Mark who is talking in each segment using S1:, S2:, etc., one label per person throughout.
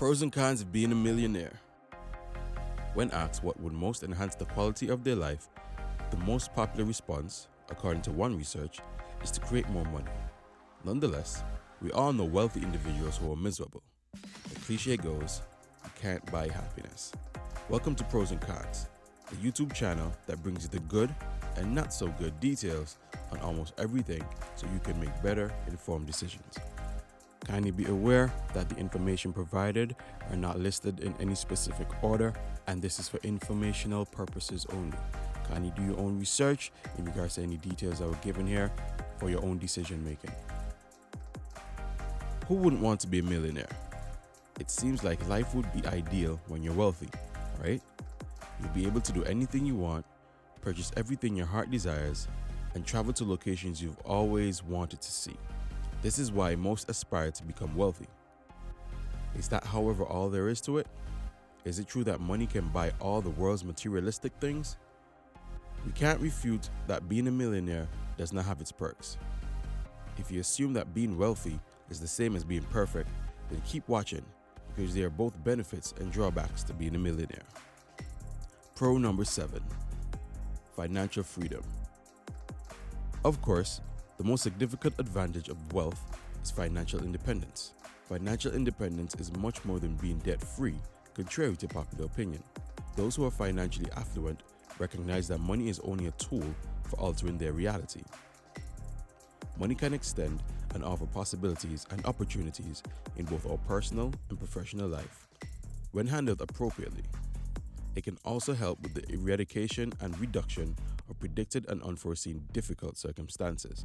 S1: Pros and cons of being a millionaire. When asked what would most enhance the quality of their life, the most popular response, according to one research, is to create more money. Nonetheless, we all know wealthy individuals who are miserable. The cliche goes, you can't buy happiness. Welcome to Pros and Cons, the YouTube channel that brings you the good and not so good details on almost everything so you can make better informed decisions. Kindly be aware that the information provided are not listed in any specific order, and this is for informational purposes only. Kindly do your own research in regards to any details that were given here for your own decision making. Who wouldn't want to be a millionaire? It seems like life would be ideal when you're wealthy, right? You'll be able to do anything you want, purchase everything your heart desires, and travel to locations you've always wanted to see. This is why most aspire to become wealthy. Is that, however, all there is to it? Is it true that money can buy all the world's materialistic things? We can't refute that being a millionaire does not have its perks. If you assume that being wealthy is the same as being perfect, then keep watching, because there are both benefits and drawbacks to being a millionaire. Pro number 7, financial freedom. Of course, the most significant advantage of wealth is financial independence. Financial independence is much more than being debt-free, contrary to popular opinion. Those who are financially affluent recognize that money is only a tool for altering their reality. Money can extend and offer possibilities and opportunities in both our personal and professional life. When handled appropriately, it can also help with the eradication and reduction of predicted and unforeseen difficult circumstances.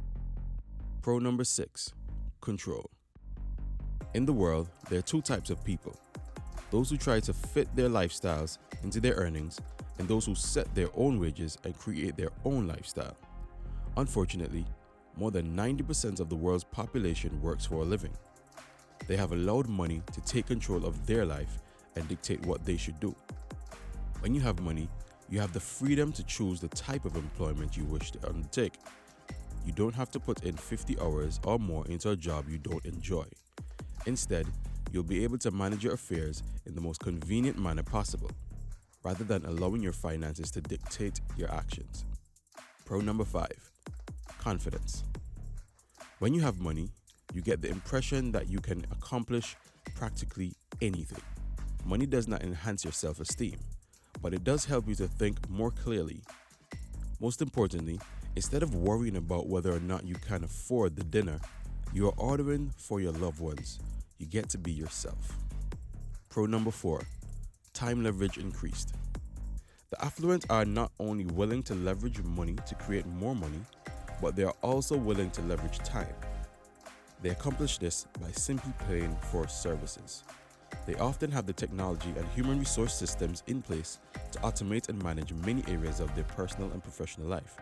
S1: Pro number 6, control. In the world, there are two types of people: those who try to fit their lifestyles into their earnings, and those who set their own wages and create their own lifestyle. Unfortunately, more than 90% of the world's population works for a living. They have allowed money to take control of their life and dictate what they should do. When you have money, you have the freedom to choose the type of employment you wish to undertake. You don't have to put in 50 hours or more into a job you don't enjoy. Instead, you'll be able to manage your affairs in the most convenient manner possible, rather than allowing your finances to dictate your actions. Pro number 5, confidence. When you have money, you get the impression that you can accomplish practically anything. Money does not enhance your self-esteem, but it does help you to think more clearly. Most importantly, instead of worrying about whether or not you can afford the dinner you are ordering for your loved ones, you get to be yourself. Pro number 4, time leverage increased. The affluent are not only willing to leverage money to create more money, but they are also willing to leverage time. They accomplish this by simply paying for services. They often have the technology and human resource systems in place to automate and manage many areas of their personal and professional life.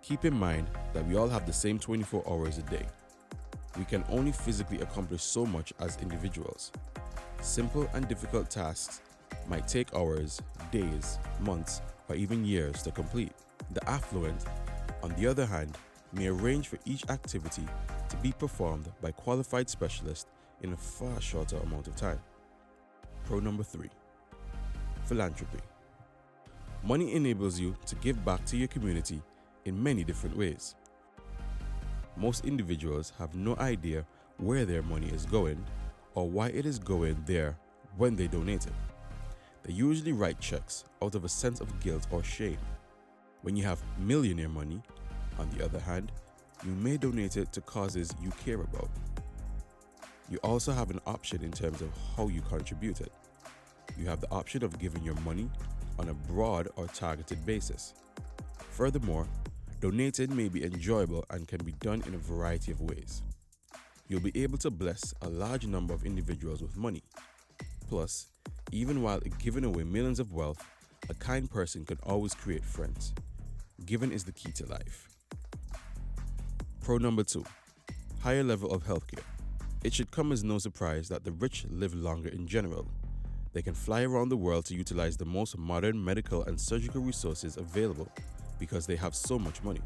S1: Keep in mind that we all have the same 24 hours a day. We can only physically accomplish so much as individuals. Simple and difficult tasks might take hours, days, months, or even years to complete. The affluent, on the other hand, may arrange for each activity to be performed by qualified specialists in a far shorter amount of time. Pro number 3, philanthropy. Money enables you to give back to your community in many different ways. Most individuals have no idea where their money is going or why it is going there when they donate it. They usually write checks out of a sense of guilt or shame. When you have millionaire money, on the other hand, you may donate it to causes you care about. You also have an option in terms of how you contribute it. You have the option of giving your money on a broad or targeted basis. Furthermore, donating may be enjoyable and can be done in a variety of ways. You'll be able to bless a large number of individuals with money. Plus, even while giving away millions of wealth, a kind person can always create friends. Giving is the key to life. Pro number 2, higher level of healthcare. It should come as no surprise that the rich live longer in general. They can fly around the world to utilize the most modern medical and surgical resources available because they have so much money.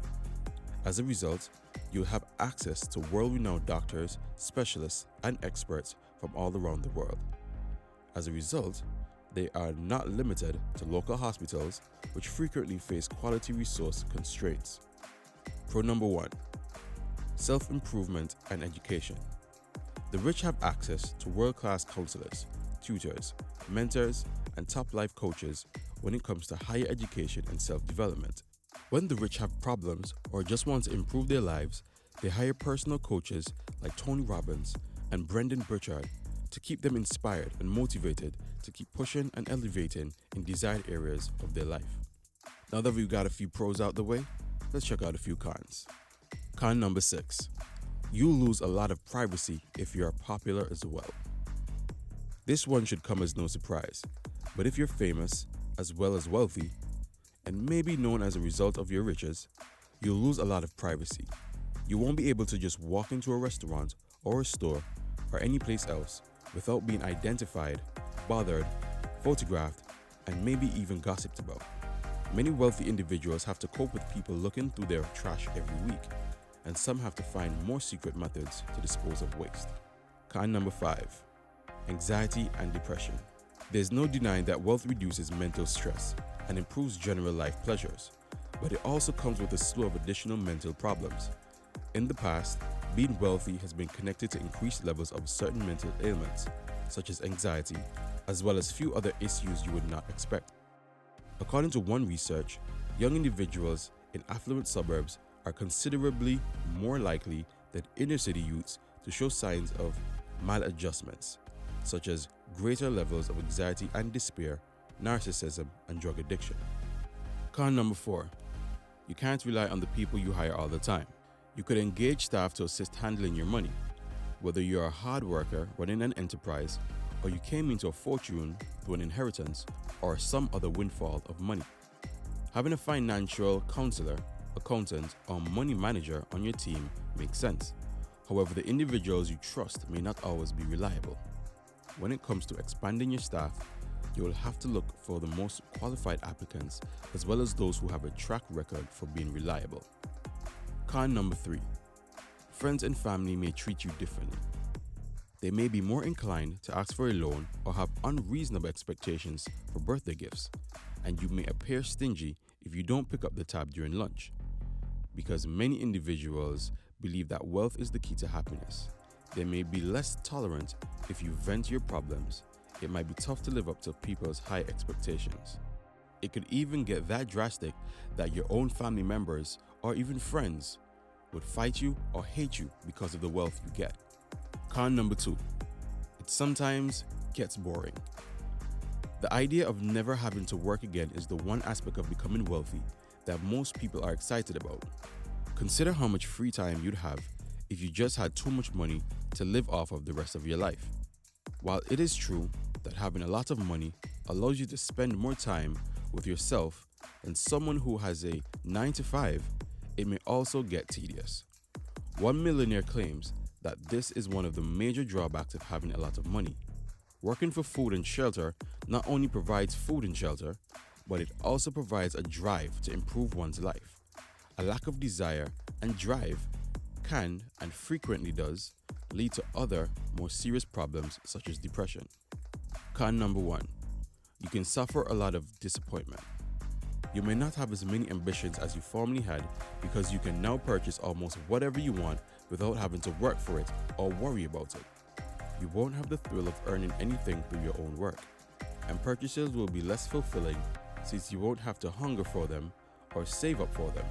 S1: As a result, you'll have access to world-renowned doctors, specialists, and experts from all around the world. As a result, they are not limited to local hospitals, which frequently face quality resource constraints. Pro number 1. Self-improvement and education. The rich have access to world-class counselors, tutors, mentors, and top life coaches when it comes to higher education and self-development. When the rich have problems or just want to improve their lives, they hire personal coaches like Tony Robbins and Brendan Burchard to keep them inspired and motivated to keep pushing and elevating in desired areas of their life. Now that we've got a few pros out the way, let's check out a few cons. Con number 6. You lose a lot of privacy if you are popular as well. This one should come as no surprise, but if you're famous as well as wealthy, and maybe known as a result of your riches, you'll lose a lot of privacy. You won't be able to just walk into a restaurant or a store or any place else without being identified, bothered, photographed, and maybe even gossiped about. Many wealthy individuals have to cope with people looking through their trash every week, and some have to find more secret methods to dispose of waste. Con number 5. Anxiety and depression. There's no denying that wealth reduces mental stress and improves general life pleasures, but it also comes with a slew of additional mental problems. In the past, being wealthy has been connected to increased levels of certain mental ailments, such as anxiety, as well as few other issues you would not expect. According to one research, young individuals in affluent suburbs are considerably more likely than inner city youths to show signs of maladjustments, such as greater levels of anxiety and despair, narcissism, and drug addiction. Con number 4. You can't rely on the people you hire all the time. You could engage staff to assist handling your money. Whether you're a hard worker running an enterprise, or you came into a fortune through an inheritance or some other windfall of money. Having a financial counselor, accountant, or money manager on your team makes sense. However, the individuals you trust may not always be reliable. When it comes to expanding your staff, you will have to look for the most qualified applicants as well as those who have a track record for being reliable. Con number 3. Friends and family may treat you differently. They may be more inclined to ask for a loan or have unreasonable expectations for birthday gifts, and you may appear stingy if you don't pick up the tab during lunch. Because many individuals believe that wealth is the key to happiness, they may be less tolerant if you vent your problems. It might be tough to live up to people's high expectations. It could even get that drastic that your own family members or even friends would fight you or hate you because of the wealth you get. Con number 2. It sometimes gets boring. The idea of never having to work again is the one aspect of becoming wealthy that most people are excited about. Consider how much free time you'd have if you just had too much money to live off of the rest of your life. While it is true that having a lot of money allows you to spend more time with yourself than someone who has a 9-to-5, it may also get tedious. One millionaire claims that this is one of the major drawbacks of having a lot of money. Working for food and shelter not only provides food and shelter, but it also provides a drive to improve one's life. A lack of desire and drive can, and frequently does, lead to other, more serious problems such as depression. Con number 1. You can suffer a lot of disappointment. You may not have as many ambitions as you formerly had because you can now purchase almost whatever you want without having to work for it or worry about it. You won't have the thrill of earning anything through your own work, and purchases will be less fulfilling since you won't have to hunger for them or save up for them.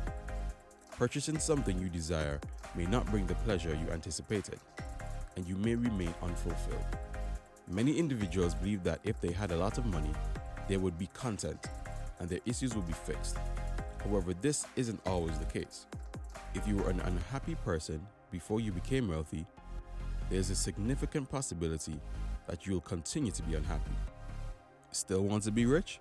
S1: Purchasing something you desire may not bring the pleasure you anticipated, and you may remain unfulfilled. Many individuals believe that if they had a lot of money, they would be content and their issues would be fixed. However, this isn't always the case. If you were an unhappy person before you became wealthy, there's a significant possibility that you'll continue to be unhappy. Still want to be rich?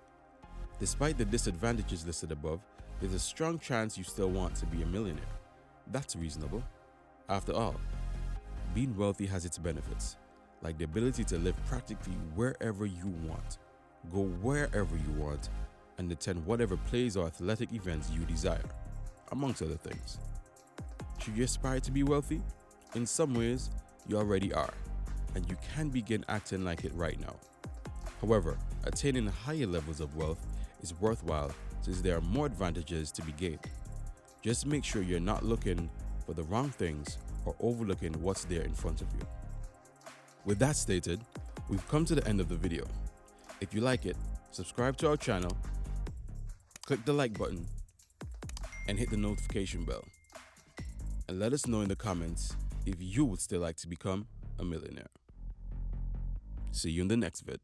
S1: Despite the disadvantages listed above, there's a strong chance you still want to be a millionaire. That's reasonable. After all, being wealthy has its benefits, like the ability to live practically wherever you want, go wherever you want, and attend whatever plays or athletic events you desire, amongst other things. Should you aspire to be wealthy? In some ways, you already are, and you can begin acting like it right now. However, attaining higher levels of wealth is worthwhile since there are more advantages to be gained. Just make sure you're not looking for the wrong things or overlooking what's there in front of you. With that stated, we've come to the end of the video. If you like it, subscribe to our channel, click the like button, and hit the notification bell. And let us know in the comments if you would still like to become a millionaire. See you in the next vid.